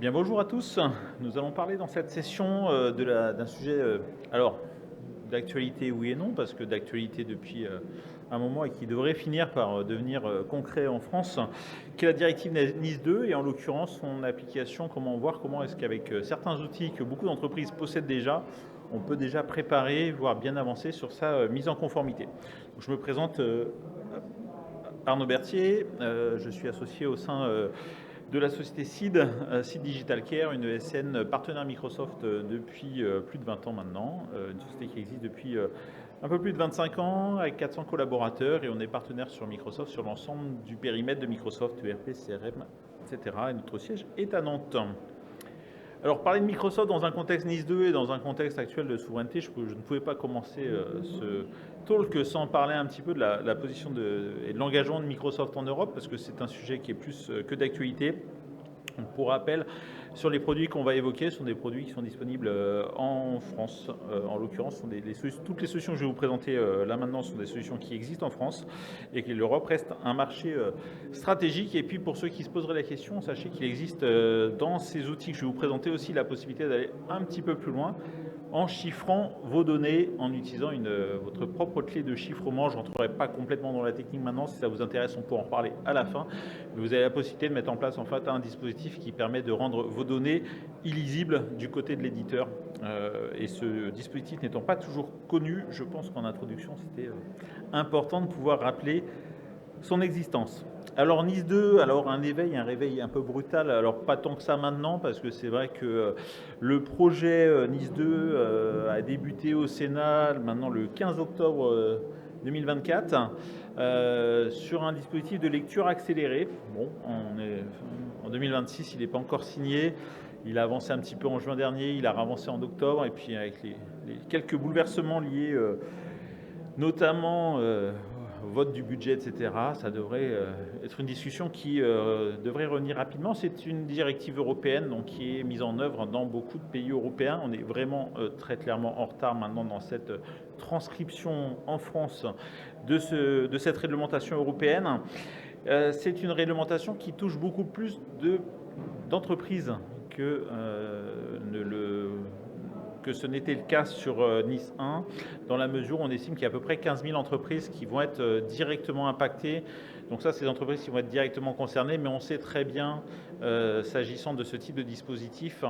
Bien, bonjour à tous. Nous allons parler dans cette session d'un sujet, alors, d'actualité oui et non, parce que d'actualité depuis un moment et qui devrait finir par devenir concret en France, qui est la directive NIS 2 et en l'occurrence son application, comment est-ce qu'avec certains outils que beaucoup d'entreprises possèdent déjà, on peut déjà préparer, voire bien avancer sur sa mise en conformité. Donc, je me présente Arnaud Berthier, je suis associé au sein de la société SID, SID Digital Care, une ESN partenaire Microsoft depuis plus de 20 ans maintenant, une société qui existe depuis un peu plus de 25 ans avec 400 collaborateurs et on est partenaire sur Microsoft sur l'ensemble du périmètre de Microsoft, ERP, CRM, etc. Et notre siège est à Nantes. Alors, parler de Microsoft dans un contexte NIS 2 et dans un contexte actuel de souveraineté, je ne pouvais pas commencer ce talk sans parler un petit peu de la position et de l'engagement de Microsoft en Europe, parce que c'est un sujet qui est plus que d'actualité. Pour rappel, sur les produits qu'on va évoquer, ce sont des produits qui sont disponibles en France. En l'occurrence, toutes les solutions que je vais vous présenter là maintenant sont des solutions qui existent en France et que l'Europe reste un marché stratégique. Et puis pour ceux qui se poseraient la question, sachez qu'il existe dans ces outils que je vais vous présenter aussi la possibilité d'aller un petit peu plus loin en chiffrant vos données, en utilisant votre propre clé de chiffrement. Je ne rentrerai pas complètement dans la technique maintenant. Si ça vous intéresse, on peut en reparler à la fin. Mais vous avez la possibilité de mettre en place en fait un dispositif qui permet de rendre vos données illisibles du côté de l'éditeur. Et ce dispositif n'étant pas toujours connu, je pense qu'en introduction, c'était important de pouvoir rappeler son existence. Alors NIS 2, alors un réveil un peu brutal, alors pas tant que ça maintenant, parce que c'est vrai que le projet NIS 2 a débuté au Sénat maintenant le 15 octobre 2024 sur un dispositif de lecture accélérée. Bon, en 2026, il n'est pas encore signé. Il a avancé un petit peu en juin dernier, il a avancé en octobre, et puis avec les quelques bouleversements liés notamment au vote du budget, etc., ça devrait être une discussion qui devrait revenir rapidement. C'est une directive européenne donc, qui est mise en œuvre dans beaucoup de pays européens. On est vraiment très clairement en retard maintenant dans cette transcription en France de cette réglementation européenne. C'est une réglementation qui touche beaucoup plus d'entreprises que ce n'était le cas sur NIS 1, dans la mesure où on estime qu'il y a à peu près 15 000 entreprises qui vont être directement impactées. Donc ça, c'est des entreprises qui vont être directement concernées, mais on sait très bien, s'agissant de ce type de dispositif,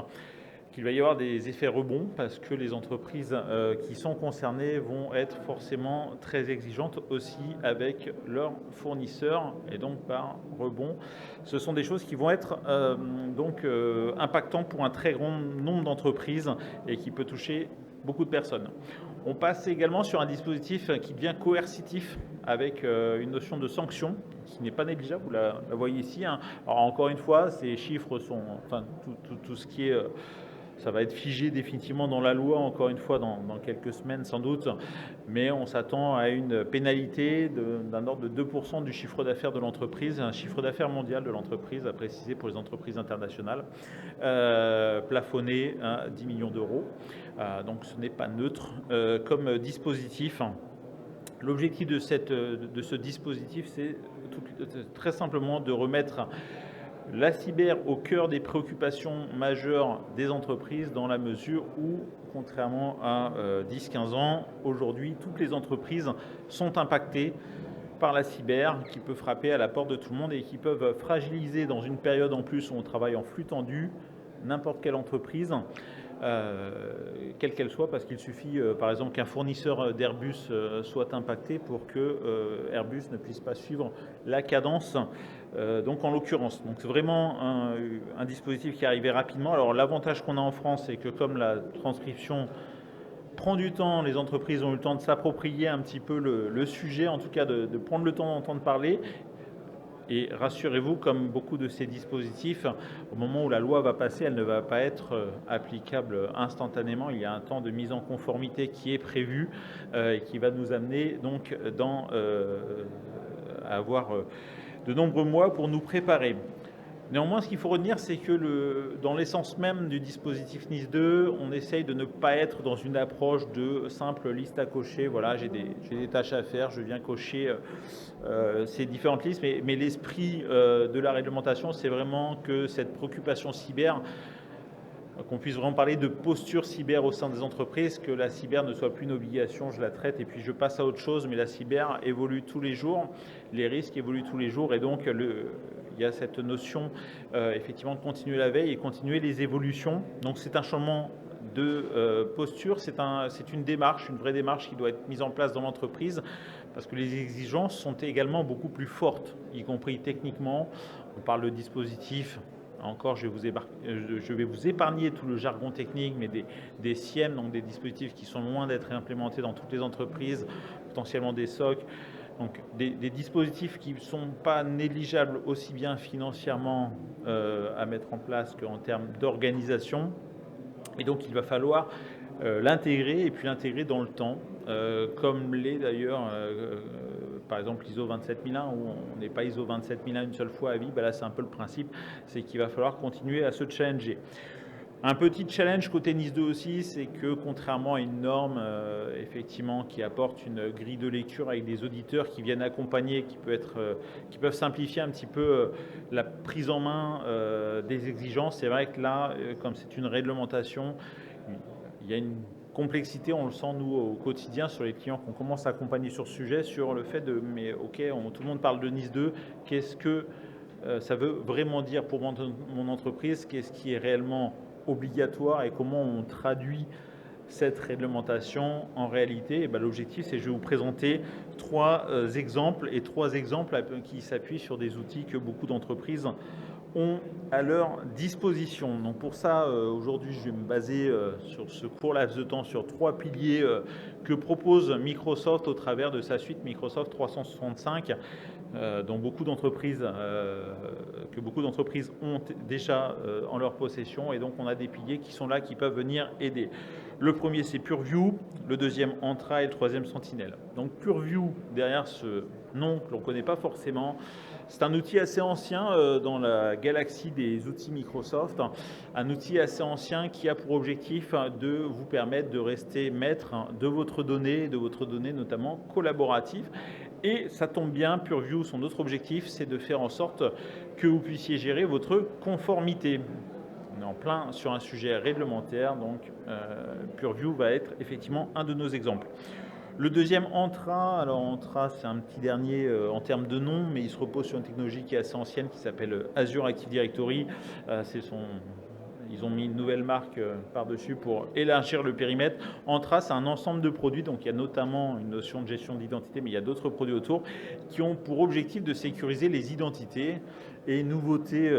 qu'il va y avoir des effets rebonds parce que les entreprises qui sont concernées vont être forcément très exigeantes aussi avec leurs fournisseurs et donc par rebond. Ce sont des choses qui vont être impactantes pour un très grand nombre d'entreprises et qui peut toucher beaucoup de personnes. On passe également sur un dispositif qui devient coercitif avec une notion de sanction qui n'est pas négligeable, vous la voyez ici. Hein. Alors encore une fois, ces chiffres sont, enfin tout ce qui est ça va être figé définitivement dans la loi, encore une fois, dans quelques semaines sans doute, mais on s'attend à une pénalité d'un ordre de 2% du chiffre d'affaires de l'entreprise, un chiffre d'affaires mondial de l'entreprise, à préciser pour les entreprises internationales, plafonné à 10 millions d'euros. Donc ce n'est pas neutre comme dispositif. L'objectif de ce dispositif, c'est très simplement de remettre la cyber au cœur des préoccupations majeures des entreprises dans la mesure où, contrairement à 10-15 ans, aujourd'hui, toutes les entreprises sont impactées par la cyber qui peut frapper à la porte de tout le monde et qui peuvent fragiliser dans une période en plus où on travaille en flux tendu n'importe quelle entreprise. Quelle qu'elle soit, parce qu'il suffit par exemple qu'un fournisseur d'Airbus soit impacté pour que Airbus ne puisse pas suivre la cadence, donc en l'occurrence. Donc c'est vraiment un dispositif qui est arrivé rapidement. Alors l'avantage qu'on a en France, c'est que comme la transcription prend du temps, les entreprises ont eu le temps de s'approprier un petit peu le sujet, en tout cas de prendre le temps d'entendre parler. Et rassurez-vous, comme beaucoup de ces dispositifs, au moment où la loi va passer, elle ne va pas être applicable instantanément. Il y a un temps de mise en conformité qui est prévu et qui va nous amener donc à avoir de nombreux mois pour nous préparer. Néanmoins, ce qu'il faut retenir, c'est que dans l'essence même du dispositif NIS2, on essaye de ne pas être dans une approche de simple liste à cocher. Voilà, j'ai des tâches à faire, je viens cocher ces différentes listes, mais l'esprit de la réglementation, c'est vraiment que cette préoccupation cyber, qu'on puisse vraiment parler de posture cyber au sein des entreprises, que la cyber ne soit plus une obligation, je la traite et puis je passe à autre chose, mais la cyber évolue tous les jours, les risques évoluent tous les jours et donc il y a cette notion effectivement de continuer la veille et continuer les évolutions. Donc c'est un changement de posture, c'est une démarche, une vraie démarche qui doit être mise en place dans l'entreprise parce que les exigences sont également beaucoup plus fortes, y compris techniquement. On parle de dispositifs. Encore, je vais vous épargner tout le jargon technique, mais des SIEM, donc des dispositifs qui sont loin d'être implémentés dans toutes les entreprises, potentiellement des SOC, donc des dispositifs qui ne sont pas négligeables aussi bien financièrement à mettre en place qu'en termes d'organisation. Et donc, il va falloir l'intégrer et puis l'intégrer dans le temps, comme l'est d'ailleurs par exemple l'ISO 27001 où on n'est pas ISO 27001 une seule fois à vie. Ben là c'est un peu le principe, c'est qu'il va falloir continuer à se challenger. Un petit challenge côté NIS2 aussi, c'est que contrairement à une norme effectivement qui apporte une grille de lecture avec des auditeurs qui viennent accompagner, qui peuvent simplifier un petit peu la prise en main des exigences, c'est vrai que là, comme c'est une réglementation, il y a une complexité, on le sent nous au quotidien sur les clients qu'on commence à accompagner sur ce sujet, sur le fait de, mais ok, tout le monde parle de NIS2, qu'est-ce que ça veut vraiment dire pour mon entreprise, qu'est-ce qui est réellement obligatoire et comment on traduit cette réglementation en réalité. Et ben, l'objectif, c'est que je vais vous présenter trois exemples qui s'appuient sur des outils que beaucoup d'entreprises ont à leur disposition. Donc pour ça, aujourd'hui, je vais me baser sur ce court laps de temps sur trois piliers que propose Microsoft au travers de sa suite Microsoft 365, dont beaucoup d'entreprises ont déjà en leur possession. Et donc on a des piliers qui sont là, qui peuvent venir aider. Le premier, c'est Purview, le deuxième, Entra, et le troisième, Sentinel. Donc Purview, derrière ce nom que l'on ne connaît pas forcément, c'est un outil assez ancien dans la galaxie des outils Microsoft, un outil assez ancien qui a pour objectif de vous permettre de rester maître de votre donnée notamment collaborative. Et ça tombe bien, Purview, son autre objectif, c'est de faire en sorte que vous puissiez gérer votre conformité. On est en plein sur un sujet réglementaire, donc Purview va être effectivement un de nos exemples. Le deuxième, Entra. Alors Entra, c'est un petit dernier en termes de nom, mais il se repose sur une technologie qui est assez ancienne, qui s'appelle Azure Active Directory. Ils ont mis une nouvelle marque par-dessus pour élargir le périmètre. Entra, c'est un ensemble de produits, donc il y a notamment une notion de gestion d'identité, mais il y a d'autres produits autour qui ont pour objectif de sécuriser les identités. Et nouveauté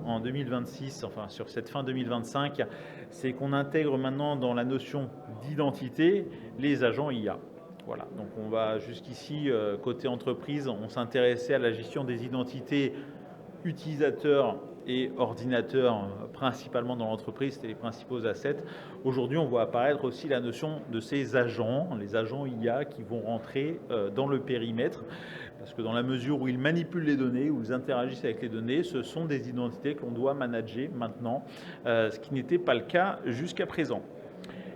en 2026, enfin sur cette fin 2025, c'est qu'on intègre maintenant dans la notion d'identité les agents IA. Voilà, donc on va jusqu'ici, côté entreprise, on s'intéressait à la gestion des identités utilisateurs et ordinateurs, principalement dans l'entreprise, c'était les principaux assets. Aujourd'hui, on voit apparaître aussi la notion de ces agents, les agents IA qui vont rentrer dans le périmètre, parce que dans la mesure où ils manipulent les données, où ils interagissent avec les données, ce sont des identités que l'on doit manager maintenant, ce qui n'était pas le cas jusqu'à présent.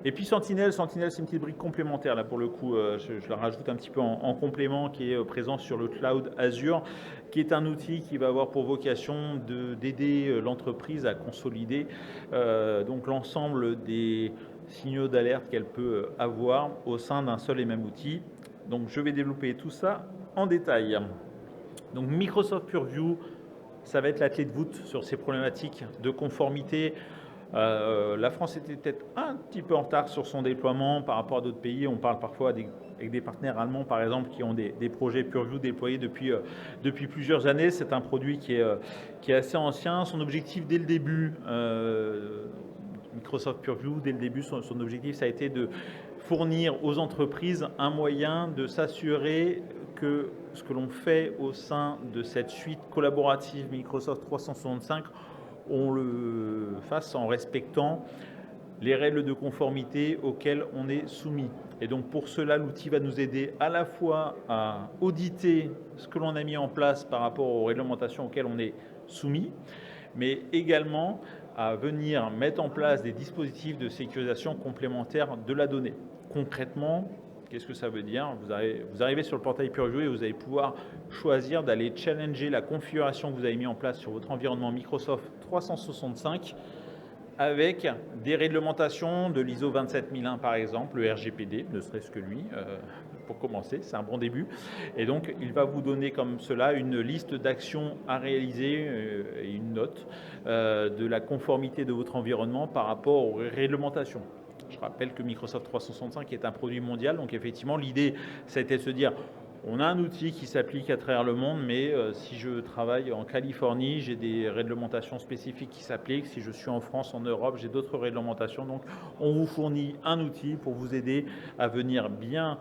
Et puis Sentinel, c'est une petite brique complémentaire, là pour le coup, je la rajoute un petit peu en complément, qui est présent sur le cloud Azure, qui est un outil qui va avoir pour vocation d'aider l'entreprise à consolider donc l'ensemble des signaux d'alerte qu'elle peut avoir au sein d'un seul et même outil. Donc je vais développer tout ça en détail. Donc Microsoft Purview, ça va être la clé de voûte sur ces problématiques de conformité. La France était peut-être un petit peu en retard sur son déploiement par rapport à d'autres pays. On parle parfois avec des partenaires allemands, par exemple, qui ont des projets Purview déployés depuis plusieurs années. C'est un produit qui est assez ancien. Son objectif dès le début, Microsoft Purview, dès le début, son objectif, ça a été de fournir aux entreprises un moyen de s'assurer que ce que l'on fait au sein de cette suite collaborative Microsoft 365, on le fasse en respectant les règles de conformité auxquelles on est soumis. Et donc pour cela, l'outil va nous aider à la fois à auditer ce que l'on a mis en place par rapport aux réglementations auxquelles on est soumis, mais également à venir mettre en place des dispositifs de sécurisation complémentaires de la donnée. Concrètement, qu'est-ce que ça veut dire ? Vous arrivez sur le portail PureView et vous allez pouvoir choisir d'aller challenger la configuration que vous avez mis en place sur votre environnement Microsoft 365 avec des réglementations de l'ISO 27001 par exemple, le RGPD, ne serait-ce que lui, pour commencer, c'est un bon début. Et donc, il va vous donner comme cela une liste d'actions à réaliser et une note de la conformité de votre environnement par rapport aux réglementations. Je rappelle que Microsoft 365 est un produit mondial, donc effectivement, l'idée, ça a été de se dire, on a un outil qui s'applique à travers le monde, mais si je travaille en Californie, j'ai des réglementations spécifiques qui s'appliquent. Si je suis en France, en Europe, j'ai d'autres réglementations. Donc, on vous fournit un outil pour vous aider à venir bien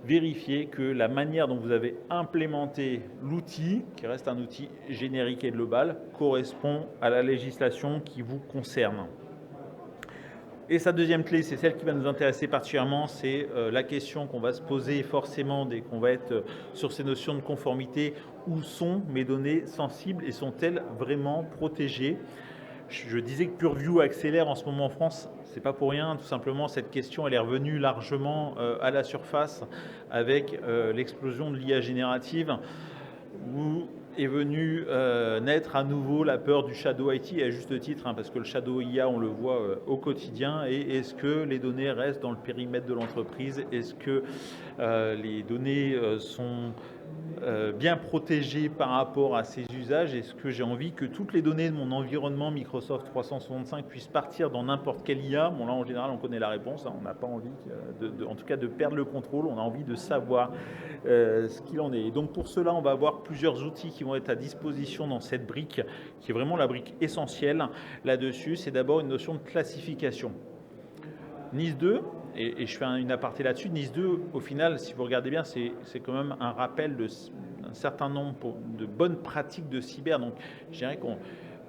vérifier que la manière dont vous avez implémenté l'outil, qui reste un outil générique et global, correspond à la législation qui vous concerne. Et sa deuxième clé, c'est celle qui va nous intéresser particulièrement, c'est la question qu'on va se poser forcément dès qu'on va être sur ces notions de conformité. Où sont mes données sensibles et sont-elles vraiment protégées ? Je disais que PureView accélère en ce moment en France, c'est pas pour rien, tout simplement cette question elle est revenue largement à la surface avec l'explosion de l'IA générative où est venue naître à nouveau la peur du shadow IT, et à juste titre, parce que le shadow IA, on le voit au quotidien, et est-ce que les données restent dans le périmètre de l'entreprise ? Est-ce que les données sont bien protégées par rapport à ces usages ? Est-ce que j'ai envie que toutes les données de mon environnement Microsoft 365 puissent partir dans n'importe quelle IA ? Bon là, en général, on connaît la réponse, on n'a pas envie, en tout cas, de perdre le contrôle, on a envie de savoir ce qu'il en est. Et donc pour cela, on va avoir plusieurs outils qui vont être à disposition dans cette brique, qui est vraiment la brique essentielle là-dessus. C'est d'abord une notion de classification. NIS2, et je fais une aparté là-dessus, NIS2, au final, si vous regardez bien, c'est quand même un rappel d'un certain nombre de bonnes pratiques de cyber. Donc je dirais qu'on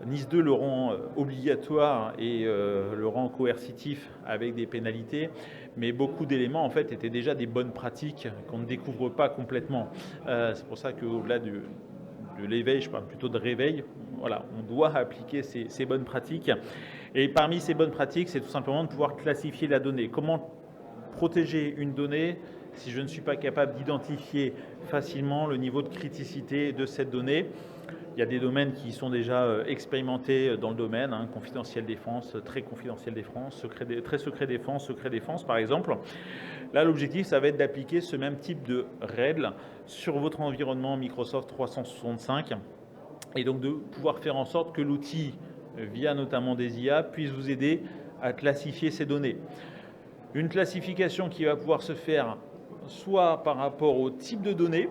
NIS2 le rend obligatoire et le rend coercitif avec des pénalités, mais beaucoup d'éléments en fait étaient déjà des bonnes pratiques qu'on ne découvre pas complètement. C'est pour ça qu'au-delà de l'éveil, je parle plutôt de réveil, voilà, on doit appliquer ces bonnes pratiques. Et parmi ces bonnes pratiques, c'est tout simplement de pouvoir classifier la donnée. Comment protéger une donnée si je ne suis pas capable d'identifier facilement le niveau de criticité de cette donnée ? Il y a des domaines qui sont déjà expérimentés dans le domaine, confidentiel défense, très confidentiel défense, très secret défense par exemple. Là, l'objectif, ça va être d'appliquer ce même type de règles sur votre environnement Microsoft 365 et donc de pouvoir faire en sorte que l'outil, via notamment des IA, puisse vous aider à classifier ces données. Une classification qui va pouvoir se faire soit par rapport au type de données.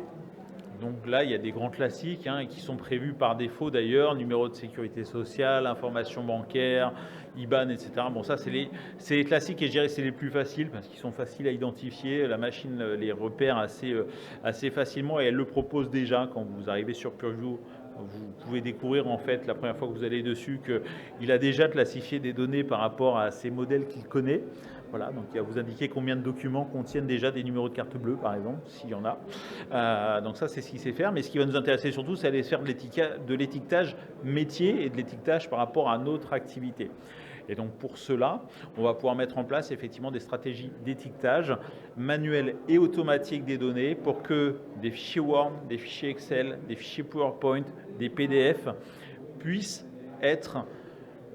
Donc là, il y a des grands classiques qui sont prévus par défaut d'ailleurs, numéro de sécurité sociale, information bancaire, IBAN, etc. Bon, ça, c'est les classiques et je dirais que c'est les plus faciles parce qu'ils sont faciles à identifier. La machine les repère assez facilement et elle le propose déjà quand vous arrivez sur PureView. Vous pouvez découvrir en fait la première fois que vous allez dessus qu'il a déjà classifié des données par rapport à ces modèles qu'il connaît. Voilà, donc il va vous indiquer combien de documents contiennent déjà des numéros de carte bleue, par exemple, s'il y en a. Donc ça, c'est ce qu'il sait faire. Mais ce qui va nous intéresser surtout, c'est aller faire de l'étiquetage métier et de l'étiquetage par rapport à notre activité. Et donc pour cela, on va pouvoir mettre en place effectivement des stratégies d'étiquetage manuel et automatique des données pour que des fichiers Word, des fichiers Excel, des fichiers PowerPoint, des PDF puissent être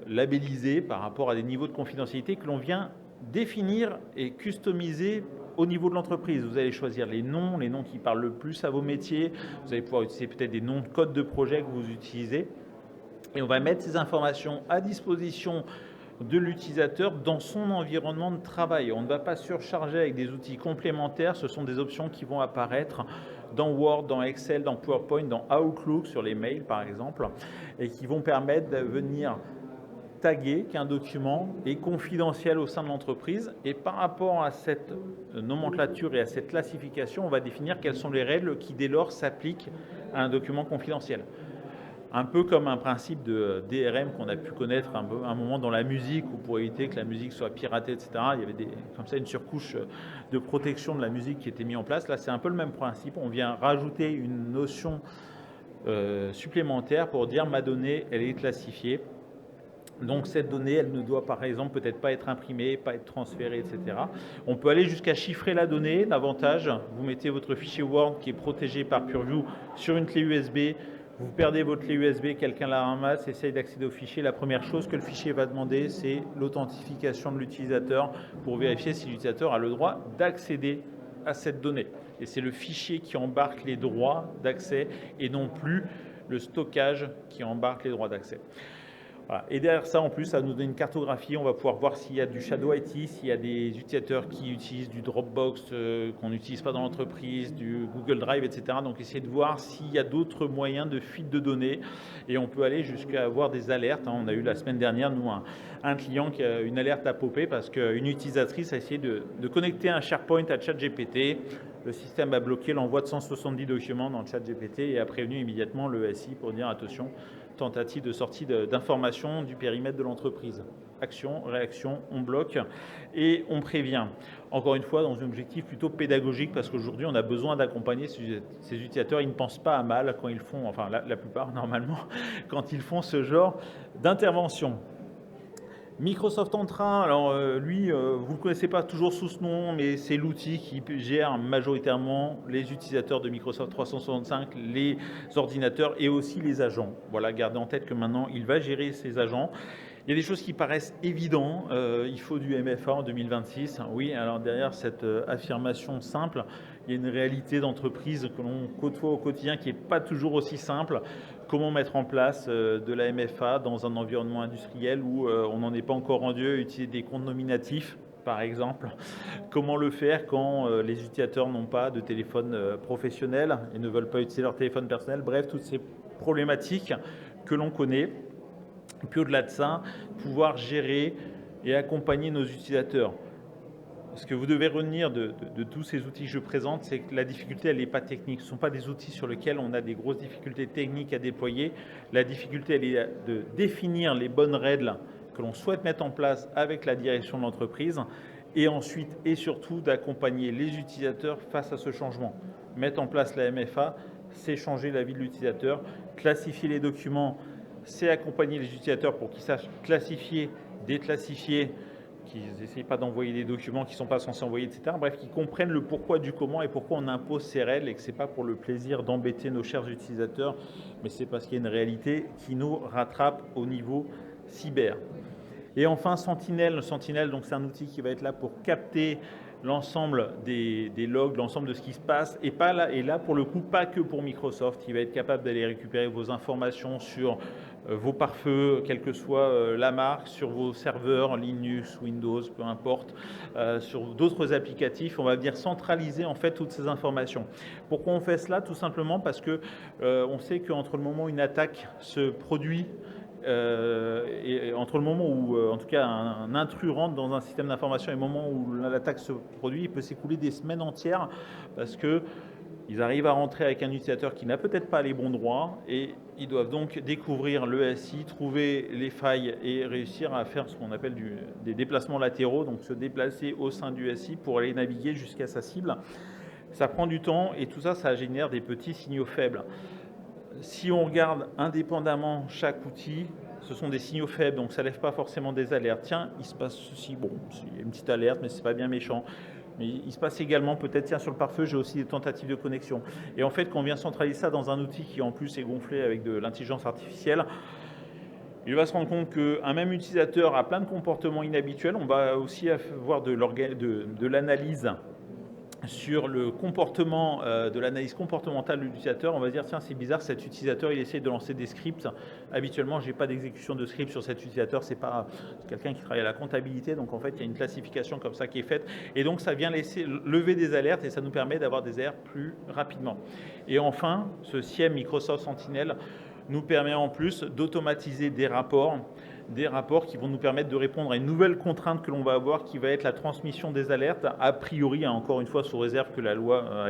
labellisés par rapport à des niveaux de confidentialité que l'on vient définir et customiser au niveau de l'entreprise. Vous allez choisir les noms qui parlent le plus à vos métiers. Vous allez pouvoir utiliser peut-être des noms de code de projet que vous utilisez. Et on va mettre ces informations à disposition de l'utilisateur dans son environnement de travail. On ne va pas surcharger avec des outils complémentaires. Ce sont des options qui vont apparaître dans Word, dans Excel, dans PowerPoint, dans Outlook, sur les mails par exemple, et qui vont permettre de venir taguer qu'un document est confidentiel au sein de l'entreprise. Et par rapport à cette nomenclature et à cette classification, on va définir quelles sont les règles qui dès lors s'appliquent à un document confidentiel. Un peu comme un principe de DRM qu'on a pu connaître un moment dans la musique, où pour éviter que la musique soit piratée, etc., il y avait comme ça une surcouche de protection de la musique qui était mise en place. Là, c'est un peu le même principe. On vient rajouter une notion supplémentaire pour dire ma donnée, elle est classifiée. Donc cette donnée, elle ne doit par exemple peut-être pas être imprimée, pas être transférée, etc. On peut aller jusqu'à chiffrer la donnée. L'avantage, vous mettez votre fichier Word qui est protégé par Purview sur une clé USB. Vous perdez votre clé USB, quelqu'un la ramasse, essaye d'accéder au fichier. La première chose que le fichier va demander, c'est l'authentification de l'utilisateur pour vérifier si l'utilisateur a le droit d'accéder à cette donnée. Et c'est le fichier qui embarque les droits d'accès et non plus le stockage qui embarque les droits d'accès. Voilà. Et derrière ça, en plus, ça nous donne une cartographie. On va pouvoir voir s'il y a du Shadow IT, s'il y a des utilisateurs qui utilisent du Dropbox qu'on n'utilise pas dans l'entreprise, du Google Drive, etc. Donc, essayer de voir s'il y a d'autres moyens de fuite de données. Et on peut aller jusqu'à avoir des alertes. On a eu la semaine dernière, nous, un client qui a une alerte à popper parce qu'une utilisatrice a essayé de connecter un SharePoint à ChatGPT. Le système a bloqué l'envoi de 170 documents dans ChatGPT et a prévenu immédiatement le SI pour dire attention, tentative de sortie d'informations du périmètre de l'entreprise. Action, réaction, on bloque et on prévient. Encore une fois, dans un objectif plutôt pédagogique, parce qu'aujourd'hui, on a besoin d'accompagner ces utilisateurs. Ils ne pensent pas à mal quand ils font, enfin la plupart normalement, quand ils font ce genre d'intervention. Microsoft Entra, alors lui, vous ne le connaissez pas toujours sous ce nom, mais c'est l'outil qui gère majoritairement les utilisateurs de Microsoft 365, les ordinateurs et aussi les agents. Voilà, gardez en tête que maintenant, il va gérer ces agents. Il y a des choses qui paraissent évidentes, il faut du MFA en 2026. Oui, alors derrière cette affirmation simple, il y a une réalité d'entreprise que l'on côtoie au quotidien qui n'est pas toujours aussi simple. Comment mettre en place de la MFA dans un environnement industriel où on n'en est pas encore rendu à utiliser des comptes nominatifs, par exemple. Comment le faire quand les utilisateurs n'ont pas de téléphone professionnel et ne veulent pas utiliser leur téléphone personnel. Bref, toutes ces problématiques que l'on connaît. Et puis au-delà de ça, pouvoir gérer et accompagner nos utilisateurs. Ce que vous devez retenir de tous ces outils que je présente, c'est que la difficulté, elle n'est pas technique. Ce ne sont pas des outils sur lesquels on a des grosses difficultés techniques à déployer. La difficulté, elle est de définir les bonnes règles que l'on souhaite mettre en place avec la direction de l'entreprise et ensuite et surtout d'accompagner les utilisateurs face à ce changement. Mettre en place la MFA, c'est changer la vie de l'utilisateur. Classifier les documents, c'est accompagner les utilisateurs pour qu'ils sachent classifier, déclassifier, qu'ils n'essayent pas d'envoyer des documents qui ne sont pas censés envoyer, etc. Bref, qu'ils comprennent le pourquoi du comment et pourquoi on impose ces règles et que ce n'est pas pour le plaisir d'embêter nos chers utilisateurs, mais c'est parce qu'il y a une réalité qui nous rattrape au niveau cyber. Et enfin, Sentinel. Sentinel, donc c'est un outil qui va être là pour capter l'ensemble des logs, l'ensemble de ce qui se passe, et là pour le coup pas que pour Microsoft. Il va être capable d'aller récupérer vos informations sur vos pare-feux, quelle que soit la marque, sur vos serveurs, Linux, Windows, peu importe, sur d'autres applicatifs. On va venir centraliser en fait toutes ces informations. Pourquoi on fait cela? Tout simplement parce que on sait qu'entre le moment où une attaque se produit, et entre le moment où, en tout cas, un intrus rentre dans un système d'information et le moment où l'attaque se produit, il peut s'écouler des semaines entières parce qu'ils arrivent à rentrer avec un utilisateur qui n'a peut-être pas les bons droits et ils doivent donc découvrir le SI, trouver les failles et réussir à faire ce qu'on appelle des déplacements latéraux, donc se déplacer au sein du SI pour aller naviguer jusqu'à sa cible. Ça prend du temps et tout ça, ça génère des petits signaux faibles. Si on regarde indépendamment chaque outil, ce sont des signaux faibles, donc ça ne lève pas forcément des alertes. Tiens, il se passe ceci, bon, il y a une petite alerte, mais ce n'est pas bien méchant. Mais il se passe également, peut-être, tiens, sur le pare-feu, j'ai aussi des tentatives de connexion. Et en fait, quand on vient centraliser ça dans un outil qui, en plus, est gonflé avec de l'intelligence artificielle, il va se rendre compte qu'un même utilisateur a plein de comportements inhabituels. On va aussi avoir de l'analyse sur le comportement, de l'analyse comportementale de l'utilisateur. On va se dire, tiens, c'est bizarre, cet utilisateur, il essaie de lancer des scripts. Habituellement, je n'ai pas d'exécution de script sur cet utilisateur. C'est pas quelqu'un qui travaille à la comptabilité. Donc, en fait, il y a une classification comme ça qui est faite. Et donc, ça vient lever des alertes et ça nous permet d'avoir des alertes plus rapidement. Et enfin, ce SIEM Microsoft Sentinel nous permet en plus d'automatiser des rapports qui vont nous permettre de répondre à une nouvelle contrainte que l'on va avoir, qui va être la transmission des alertes, a priori, encore une fois, sous réserve que la loi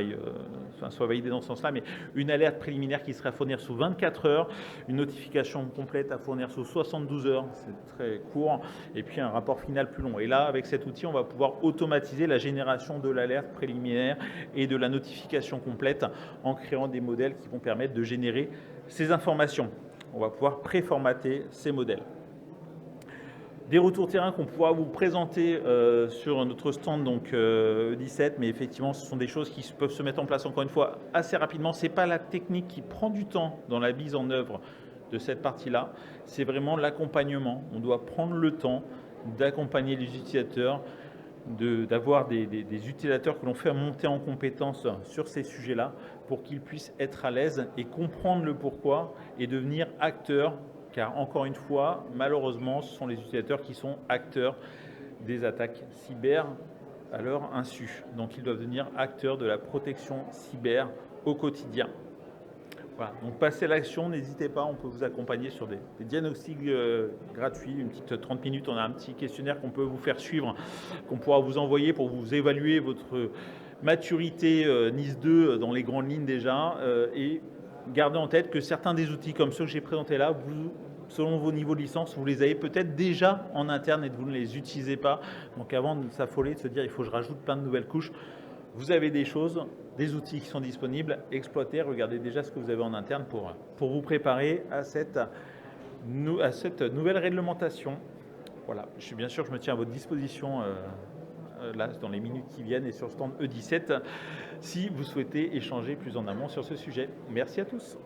soit validée dans ce sens-là, mais une alerte préliminaire qui serait à fournir sous 24 heures, une notification complète à fournir sous 72 heures, c'est très court, et puis un rapport final plus long. Et là, avec cet outil, on va pouvoir automatiser la génération de l'alerte préliminaire et de la notification complète en créant des modèles qui vont permettre de générer ces informations. On va pouvoir préformater ces modèles. Des retours terrain qu'on pourra vous présenter sur notre stand donc E17, mais effectivement ce sont des choses qui peuvent se mettre en place encore une fois assez rapidement. Ce n'est pas la technique qui prend du temps dans la mise en œuvre de cette partie-là, c'est vraiment l'accompagnement. On doit prendre le temps d'accompagner les utilisateurs, d'avoir des utilisateurs que l'on fait monter en compétence sur ces sujets-là pour qu'ils puissent être à l'aise et comprendre le pourquoi et devenir acteurs. Car encore une fois, malheureusement, ce sont les utilisateurs qui sont acteurs des attaques cyber à leur insu. Donc ils doivent devenir acteurs de la protection cyber au quotidien. Voilà. Donc passez à l'action, n'hésitez pas, on peut vous accompagner sur des diagnostics gratuits, une petite 30 minutes, on a un petit questionnaire qu'on peut vous faire suivre, qu'on pourra vous envoyer pour vous évaluer votre maturité NIS 2 dans les grandes lignes déjà, et gardez en tête que certains des outils comme ceux que j'ai présentés là, selon vos niveaux de licence, vous les avez peut-être déjà en interne et vous ne les utilisez pas. Donc avant de s'affoler, de se dire il faut que je rajoute plein de nouvelles couches, vous avez des choses, des outils qui sont disponibles, exploitez, regardez déjà ce que vous avez en interne pour vous préparer à cette nouvelle réglementation. Voilà, bien sûr, je me tiens à votre disposition là, dans les minutes qui viennent et sur le stand E17 si vous souhaitez échanger plus en amont sur ce sujet. Merci à tous.